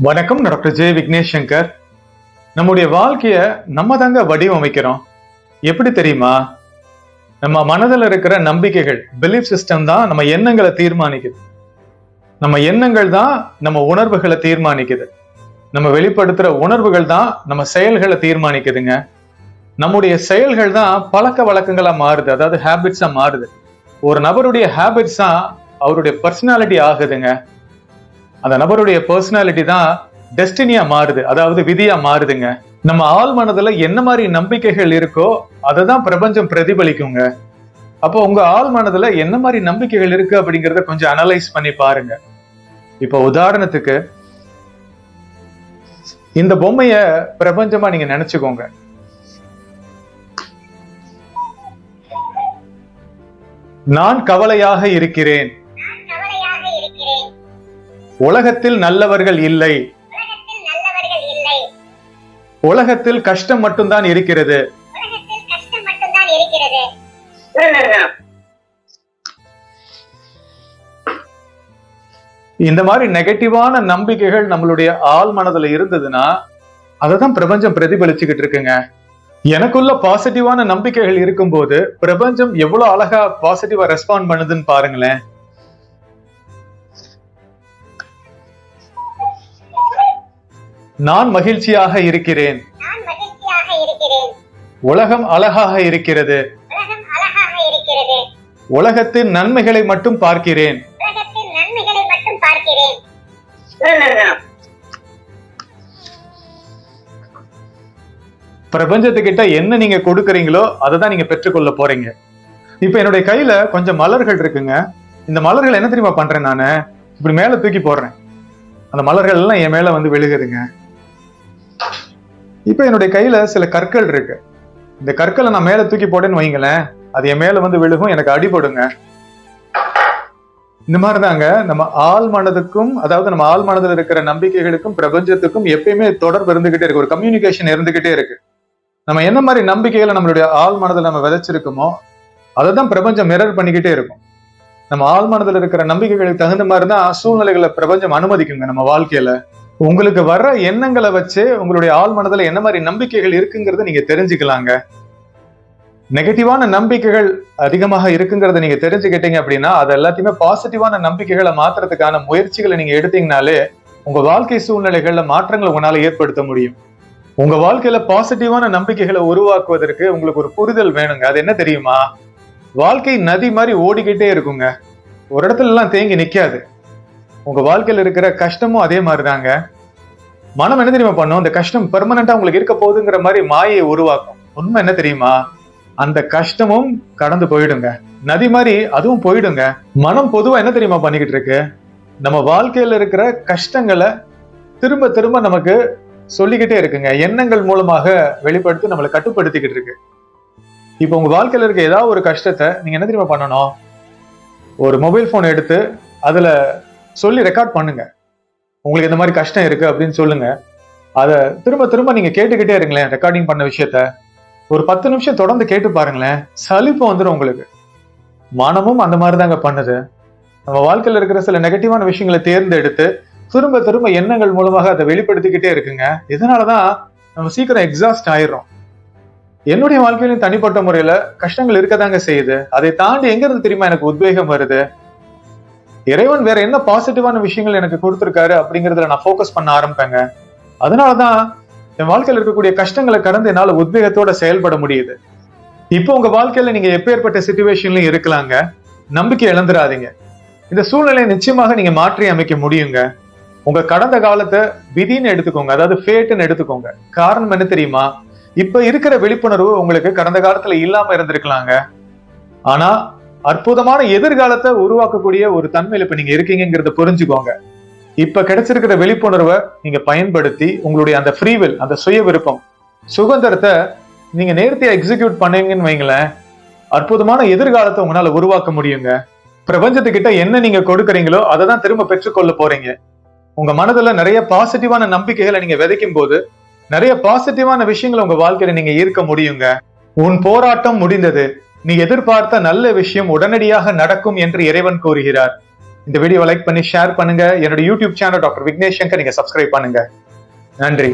வணக்கம். Doctor J Vignesh Shankar. நம்முடைய வாழ்க்கைய நம்ம தாங்க வடிவமைக்கிறோம். எப்படி தெரியுமா? நம்ம மனதில் இருக்கிற நம்பிக்கைகள், பிலீஃப் சிஸ்டம் தான் நம்ம எண்ணங்களை தீர்மானிக்குது. நம்ம எண்ணங்கள் தான் நம்ம உணர்வுகளை தீர்மானிக்குது. நம்ம வெளிப்படுத்துற உணர்வுகள் தான் நம்ம செயல்களை தீர்மானிக்குதுங்க. நம்முடைய செயல்கள் தான் பழக்க வழக்கங்களா மாறுது, அதாவது ஹேபிட்ஸா மாறுது. ஒரு நபருடைய ஹேபிட்ஸ் தான் அவருடைய பர்சனாலிட்டி ஆகுதுங்க. அந்த நபருடைய பர்சனாலிட்டி தான் டெஸ்டினியா மாறுது, அதாவது விதியா மாறுதுங்க. நம்ம ஆள் மனதுல என்ன மாதிரி நம்பிக்கைகள் இருக்கோ அதை தான் பிரபஞ்சம் பிரதிபலிக்குங்க. அப்போ உங்க ஆள் மனதுல என்ன மாதிரி நம்பிக்கைகள் இருக்கு அப்படிங்கறத கொஞ்சம் அனலைஸ் பண்ணி பாருங்க. இப்போ உதாரணத்துக்கு இந்த பொம்மைய பிரபஞ்சமா நீங்க நினைச்சுக்கோங்க. நான் கவலையாக இருக்கிறேன். உலகத்தில் நல்லவர்கள் இல்லை. உலகத்தில் கஷ்டம் மட்டும்தான் இருக்கிறது. இந்த மாதிரி நெகட்டிவான நம்பிக்கைகள் நம்மளுடைய ஆள் மனதுல இருந்ததுன்னா அததான் பிரபஞ்சம் பிரதிபலிச்சுக்கிட்டு இருக்குங்க. எனக்குள்ள பாசிட்டிவான நம்பிக்கைகள் இருக்கும்போது பிரபஞ்சம் எவ்வளவு அழகா பாசிட்டிவா ரெஸ்பாண்ட் பண்ணுதுன்னு பாருங்களேன். நான் மகிழ்ச்சியாக இருக்கிறேன். உலகம் அழகாக இருக்கிறது. உலகத்தின் நன்மைகளை மட்டும் பார்க்கிறேன். பிரபஞ்சத்துக்கிட்ட என்ன நீங்க கொடுக்கறீங்களோ அதை தான் நீங்க பெற்றுக்கொள்ள போறீங்க. இப்ப என்னுடைய கையில கொஞ்சம் மலர்கள் இருக்குங்க. இந்த மலர்கள் என்ன தெரியுமா பண்றேன்? நானு இப்படி மேல தூக்கி போடுறேன். அந்த மலர்கள் எல்லாம் என் மேல வந்து விழுகுதுங்க. இப்ப என்னுடைய கையில சில கற்கள் இருக்கு. இந்த கற்களை நான் மேல தூக்கி போட்டேன்னு வைங்களேன், அது என் மேல வந்து விழுகும், எனக்கு அடிபடுங்க. இந்த மாதிரிதாங்க நம்ம ஆள் மனதுக்கும், அதாவது நம்ம ஆள் மனதில் இருக்கிற நம்பிக்கைகளுக்கும் பிரபஞ்சத்துக்கும் எப்பயுமே தொடர்பு இருந்துகிட்டே இருக்கு, ஒரு கம்யூனிகேஷன் இருந்துகிட்டே இருக்கு. நம்ம என்ன மாதிரி நம்பிக்கைகளை நம்மளுடைய ஆள் மனதில் நம்ம விதைச்சிருக்கோமோ அதை தான் பிரபஞ்சம் மிரர் பண்ணிக்கிட்டே இருக்கும். நம்ம ஆள் மனதில் இருக்கிற நம்பிக்கைகளுக்கு தகுந்த மாதிரி தான் சூழ்நிலைகளை பிரபஞ்சம் அனுமதிக்குங்க நம்ம வாழ்க்கையில. உங்களுக்கு வர்ற எண்ணங்களை வச்சு உங்களுடைய ஆள் மனதில் என்ன மாதிரி நம்பிக்கைகள் இருக்குங்கிறத நீங்க தெரிஞ்சுக்கலாங்க. நெகட்டிவான நம்பிக்கைகள் அதிகமாக இருக்குங்கிறத நீங்க தெரிஞ்சுக்கிட்டீங்க அப்படின்னா அது எல்லாத்தையுமே பாசிட்டிவான நம்பிக்கைகளை மாத்துறதுக்கான முயற்சிகளை நீங்க எடுத்தீங்கனாலே உங்க வாழ்க்கை சூழ்நிலைகள்ல மாற்றங்களை உங்களால ஏற்படுத்த முடியும். உங்க வாழ்க்கையில பாசிட்டிவான நம்பிக்கைகளை உருவாக்குவதற்கு உங்களுக்கு ஒரு புரிதல் வேணுங்க. அது என்ன தெரியுமா? வாழ்க்கை நதி மாதிரி ஓடிக்கிட்டே இருக்குங்க, ஒரு இடத்துல எல்லாம் தேங்கி நிக்காது. உங்க வாழ்க்கையில இருக்கிற கஷ்டமும் அதே மாதிரிதாங்க. மனம் என்ன தெரியுமா பண்ணும்? அந்த கஷ்டம் பெர்மனண்டா உங்களுக்கு இருக்க போகுதுங்கிற மாதிரி மாயை உருவாக்கும். உண்மை என்ன தெரியுமா? அந்த கஷ்டமும் கடந்து போயிடுங்க, நதி மாதிரி அதுவும் போயிடுங்க. மனம் பொதுவா என்ன தெரியுமா பண்ணிக்கிட்டு இருக்கு? நம்ம வாழ்க்கையில இருக்கிற கஷ்டங்களை திரும்ப திரும்ப நமக்கு சொல்லிக்கிட்டே இருக்குங்க. எண்ணங்கள் மூலமாக வெளிப்படுத்தி நம்மளை கட்டுப்படுத்திக்கிட்டு இருக்கு. இப்ப உங்க வாழ்க்கையில இருக்க ஏதாவது ஒரு கஷ்டத்தை நீங்க என்ன தெரியுமா பண்ணணும்? ஒரு மொபைல் போன் எடுத்து அதுல சொல்லி ரெக்கார்ட் பண்ணுங்க. உங்களுக்கு இந்த மாதிரி கஷ்டம் இருக்கு அப்படின்னு சொல்லுங்க. அதை திரும்ப திரும்ப நீங்க கேட்டுக்கிட்டே இருங்களேன். ரெக்கார்டிங் பண்ண விஷயத்த ஒரு 10 நிமிஷம் தொடர்ந்து கேட்டு பாருங்களேன். சலிப்பு வந்துடும் உங்களுக்கு. மனமும் அந்த மாதிரி தாங்க பண்ணுது. நம்ம வாழ்க்கையில இருக்கிற சில நெகட்டிவான விஷயங்களை தேர்ந்தெடுத்து திரும்ப திரும்ப எண்ணங்கள் மூலமாக அதை வெளிப்படுத்திக்கிட்டே இருக்குங்க. இதனாலதான் நம்ம சீக்கிரம் எக்ஸாஸ்ட் ஆயிடுறோம். என்னுடைய வாழ்க்கையிலும் தனிப்பட்ட முறையில கஷ்டங்கள் இருக்கதாங்க செய்யுது. அதை தாண்டி எங்க இருந்து தெரியுமா எனக்கு உத்வேகம் வருது? இறைவன் வேற என்ன பாசிட்டிவான விஷயங்கள் எனக்கு கொடுத்திருக்காரு அப்படிங்கறதுல நான் போக்கஸ் பண்ண ஆரம்பிப்பேங்க. அதனாலதான் என் வாழ்க்கையில இருக்கக்கூடிய கஷ்டங்களை கடந்து என்னால உத்வேகத்தோட செயல்பட முடியுது. இப்போ உங்க வாழ்க்கையில நீங்க எப்பேற்பட்ட சிச்சுவேஷன்லயும் இருக்கலாங்க. நம்பிக்கை இழந்துடாதீங்க. இந்த சூழ்நிலையை நிச்சயமாக நீங்க மாற்றி அமைக்க முடியுங்க. உங்க கடந்த காலத்தை விதின்னு எடுத்துக்கோங்க, அதாவது ஃபேட்னு எடுத்துக்கோங்க. காரணம் என்ன தெரியுமா? இப்ப இருக்கிற விழிப்புணர்வு உங்களுக்கு கடந்த காலத்துல இல்லாம இருந்திருக்கலாங்க. ஆனா அற்புதமான எதிர்காலத்தை உருவாக்கக்கூடிய ஒரு தன்மையில இப்ப நீங்க இருக்கீங்கிறத புரிஞ்சுக்கோங்க. இப்ப கிடைச்சிருக்கிற விழிப்புணர்வை நீங்க பயன்படுத்தி உங்களுடைய அந்த ஃப்ரீவில், அந்த சுய விருப்பம், சுதந்திரத்தை நீங்க நேர்த்தியா எக்ஸிக்யூட் பண்ணீங்கன்னு வைங்களேன், அற்புதமான எதிர்காலத்தை உங்களால உருவாக்க முடியுங்க. பிரபஞ்சத்துக்கிட்ட என்ன நீங்க கொடுக்குறீங்களோ அதை தான் திரும்ப பெற்றுக்கொள்ள போறீங்க. உங்க மனதுல நிறைய பாசிட்டிவான நம்பிக்கைகளை நீங்க விதைக்கும் போது நிறைய பாசிட்டிவான விஷயங்களை உங்க வாழ்க்கையில நீங்க ஈர்க்க முடியுங்க. உன் போராட்டம் முடிந்தது, நீ எதிர்பார்த்த நல்ல விஷயம் உடனடியாக நடக்கும் என்று இறைவன் கூறுகிறார். இந்த வீடியோவை லைக் பண்ணி ஷேர் பண்ணுங்க. என்னோட YouTube channel doctor Vignesh Shankar நீங்க சப்ஸ்கிரைப் பண்ணுங்க. நன்றி.